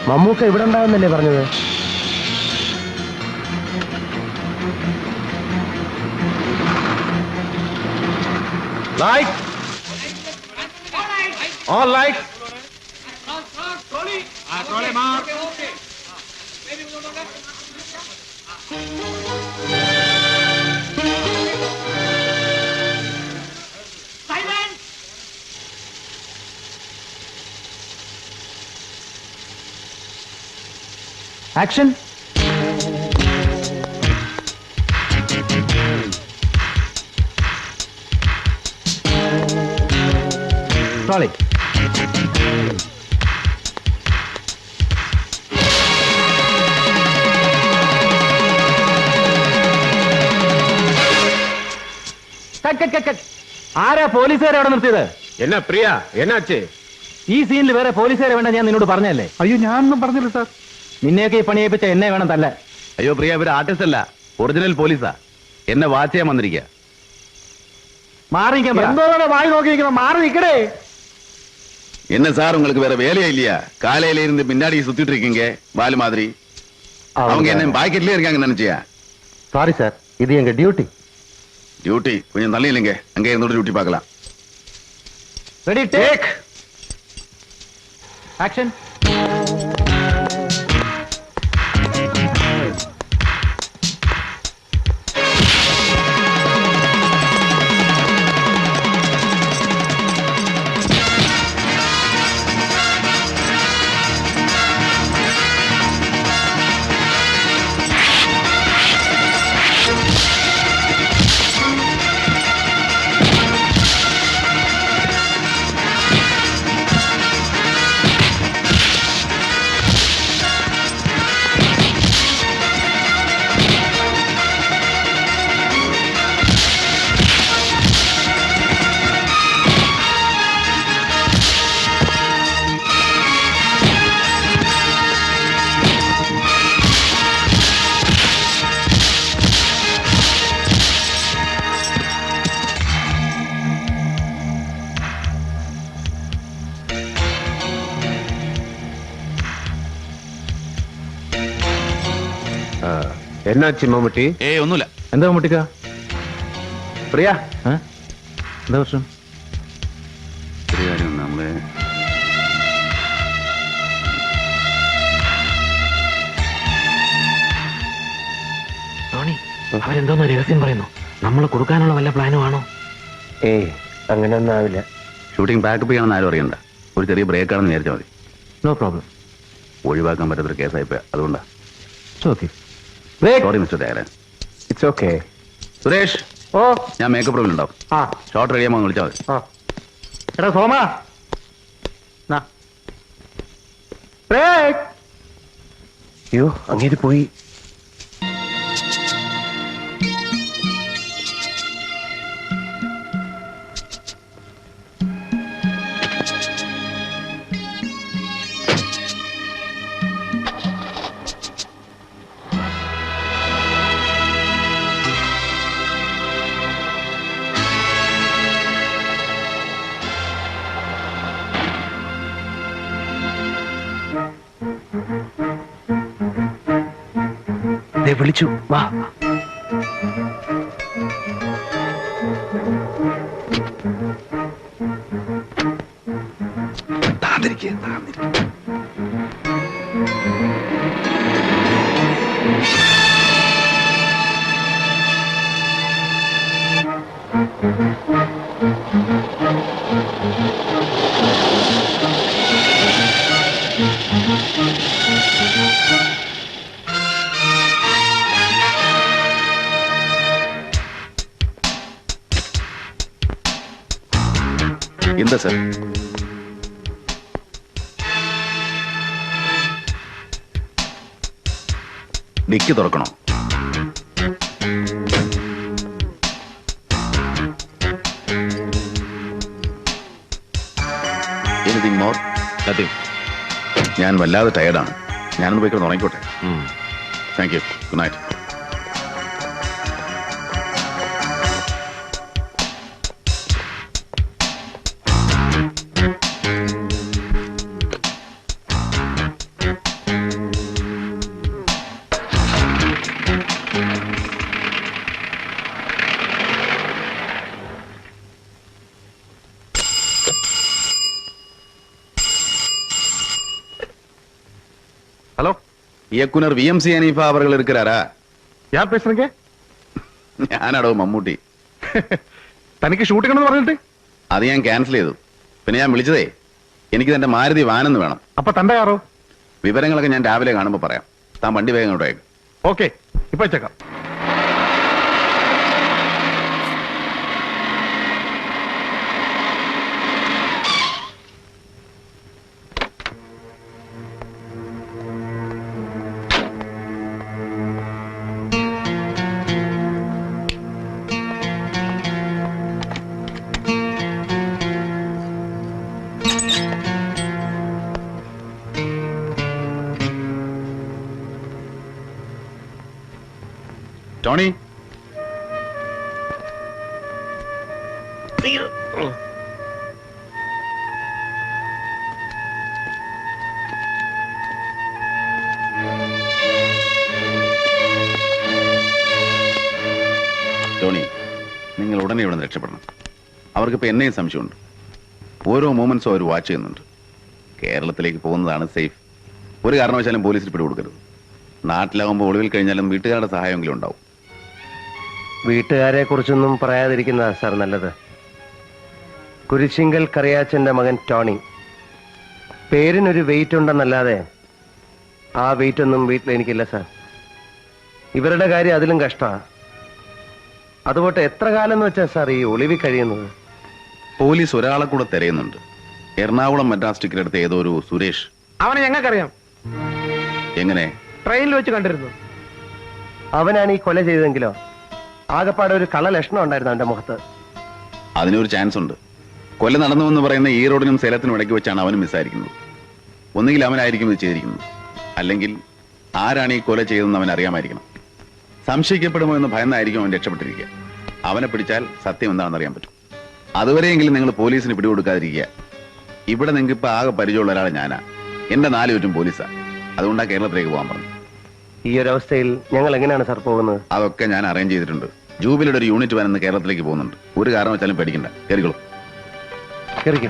മമ്മൂക്ക ഇവിടെ ഉണ്ടാവുന്നല്ലേ പറഞ്ഞത്? Lights! All lights! Action! Rolling. ആരാ പോലീസുകാരെ അവിടെ നിർത്തിയത്? എന്നാ പ്രിയ, എന്നാച്ചേ? ഈ സീനിൽ വേറെ പോലീസുകാരെ വേണ്ട ഞാൻ നിന്നോട് പറഞ്ഞല്ലേ? അയ്യോ ഞാനൊന്നും പറഞ്ഞില്ല സാർ. നിന്നെയൊക്കെ ഈ പണിയേപ്പിച്ച എന്നെ വേണം തല്ല. അയ്യോ പ്രിയ, ഇവര് ആർട്ടിസ്റ്റ് അല്ല, ഒറിജിനൽ പോലീസാ. എന്നെ വാച്ച് ചെയ്യാൻ വന്നിരിക്കുക. മാറിക്കാൻ എന്തോടെ വായി നോക്കിയിരിക്കണം, മാറി നിൽക്കടേ. என்ன சார் உங்களுக்கு வேற வேலையா இல்லையா? காலையில இருந்து பின்னாடி சுத்திட்டு இருக்கீங்க வால் மாதிரி. அவங்க என்ன பாக்கெட்லயே இருக்காங்க நினைச்சியா? சாரி சார், இது எங்க டியூட்டி. டியூட்டி கொஞ்சம் தள்ளி இல்லைங்க, அங்கே இருந்தோட டியூட்டி பார்க்கலாம். Ready take action. എന്നാച്ചി മമ്മൂട്ടി? ഒന്നുമില്ല. എന്താ മമ്മൂട്ടിക്ക? പ്രിയ, എന്താ പ്രശ്നം? നമ്മളെ ടോണി, അവരെന്തോന്ന് രഹസ്യം പറയുന്നു. നമ്മൾ കൊടുക്കാനുള്ള വല്ല പ്ലാനും ആണോ? ഏയ് അങ്ങനെയൊന്നും ആവില്ല. ഷൂട്ടിംഗ് ബാക്കപ്പ് ചെയ്യണമെന്ന് ആരും അറിയണ്ട. ഒരു ചെറിയ ബ്രേക്കാണെന്ന് വിചാരിച്ചാൽ മതി. No problem. ഒഴിവാക്കാൻ പറ്റാത്തൊരു കേസായിപ്പോയി, അതുകൊണ്ടാ. Okay. Sorry mister Dayalan. It's okay. Suresh, ഓ ഞാൻ മേക്കപ്പ് റൂമിൽ ഉണ്ടാവും. ഷോട്ട് റെഡിയാകുമ്പോൾ ഒന്ന് വിളിച്ചാൽ മതി. എടാ സോമ, അയ്യോ അങ്ങേര് പോയി. വിളിച്ചു, വാ. എന്താ സാർ? ഡിക്കി തുറക്കണോ? Anything more? ഞാൻ വല്ലാതെ ടയർഡാണ്. ഞാനൊന്ന് പോയി കിടന്ന് ഉറങ്ങിക്കോട്ടെ. Thank you. Good night. Hello இயக்குனர் VMC அனீஃபா அவர்கள் இருக்கிறாரா? யார் பேசுறீங்க? ഞാനാടോ മമ്മൂട്ടി. തനിക്ക് ഷൂട്ടിംഗ് എന്ന് പറഞ്ഞിട്ട് അത് ഞാൻ ക്യാൻസൽ ചെയ്തു. പിന്നെ ഞാൻ വിളിച്ചതേ എനിക്ക് തന്റെ മാരുതി വാനെന്ന് വേണം. അപ്പൊ തന്റെ കാറോ? വിവരങ്ങളൊക്കെ ഞാൻ രാവിലെ കാണുമ്പോൾ പറയാം. താൻ വണ്ടി വേഗം ഇങ്ങോട്ട് അയക്കും. ഓക്കെ, ഇപ്പൊ അയച്ചേക്കാം. ടോണി, ടോണി, നിങ്ങൾ ഉടനെ ഇവിടെ നിന്ന് രക്ഷപ്പെടണം. അവർക്കിപ്പോ എന്നെയും സംശയമുണ്ട്. ഓരോ മൂമെന്റ്സും അവർ വാച്ച് ചെയ്യുന്നുണ്ട്. കേരളത്തിലേക്ക് പോകുന്നതാണ് സേഫ്. ഒരു കാരണവശാലും പോലീസിൽ പിടികൊടുക്കരുത്. നാട്ടിലാകുമ്പോൾ ഒളിവിൽ കഴിഞ്ഞാലും വീട്ടുകാരുടെ സഹായമെങ്കിലും ഉണ്ടാവും. വീട്ടുകാരെ കുറിച്ചൊന്നും പറയാതിരിക്കുന്നതാ സാർ നല്ലത്. കുരിശിങ്കൽ കറിയാച്ചന്റെ മകൻ ടോണി. പേരിനൊരു വെയിറ്റ് ഉണ്ടെന്നല്ലാതെ ആ വെയിറ്റ് ഒന്നും വീട്ടിൽ എനിക്കില്ല സാർ. ഇവരുടെ കാര്യം അതിലും കഷ്ടമാണ്. അതുപോട്ടെ എത്ര കാലം എന്ന് വെച്ചാൽ സാർ ഈ ഒളിവിൽ കഴിയുന്നത്? പോലീസ് ഒരാളെ കൂടെ തിരയുന്നുണ്ട്. എറണാകുളം മദ്രാസ് ടിക്കറ്റ് എടുത്ത ഏതോ ഒരു സുരേഷ്. അവനെ ഞങ്ങൾക്കറിയാം. എങ്ങനെ? ട്രെയിനിൽ വെച്ച് കണ്ടിരുന്നു. അവനാണ് ഈ കൊല ചെയ്തതെങ്കിലോ? ആകെപ്പാടെ ഒരു കള ലക്ഷണം ഉണ്ടായിരുന്നു അവന്റെ മുഖത്ത്. അതിനൊരു ചാൻസ് ഉണ്ട്. കൊല നടന്നുവെന്ന് പറയുന്ന ഈ റോഡിനും സേലത്തിനും ഇടയ്ക്ക് വെച്ചാണ് അവനും മിസ്സായിരിക്കുന്നത്. ഒന്നുകിൽ അവനായിരിക്കും ഇത് ചെയ്തിരിക്കുന്നത്, അല്ലെങ്കിൽ ആരാണ് ഈ കൊല ചെയ്തതെന്ന് അവൻ അറിയാമായിരിക്കണം. സംശയിക്കപ്പെടുമോ എന്ന് ഭയന്നായിരിക്കും അവൻ രക്ഷപ്പെട്ടിരിക്കുക. അവനെ പിടിച്ചാൽ സത്യം എന്താണെന്ന് അറിയാൻ പറ്റും. അതുവരെയെങ്കിലും നിങ്ങൾ പോലീസിന് പിടികൊടുക്കാതിരിക്കുക. ഇവിടെ നിങ്ങൾക്ക് ഇപ്പൊ ആകെ പരിചയമുള്ള ഒരാൾ ഞാനാ. എന്റെ 4 ചുറ്റും പോലീസാ. അതുകൊണ്ടാണ് കേരളത്തിലേക്ക് പോകാൻ പറഞ്ഞു. ഈ ഒരു അവസ്ഥയിൽ ഞങ്ങൾ എങ്ങനെയാണ് സാർ പോകുന്നത്? അതൊക്കെ ഞാൻ അറേഞ്ച് ചെയ്തിട്ടുണ്ട്. ജൂബിലിയുടെ ഒരു യൂണിറ്റ് വന്ന് കേരളത്തിലേക്ക് പോകുന്നുണ്ട്. ഒരു കാരണവശാലും പേടിക്കണ്ട. കയറിക്കോളൂ. കേറിക്കോ.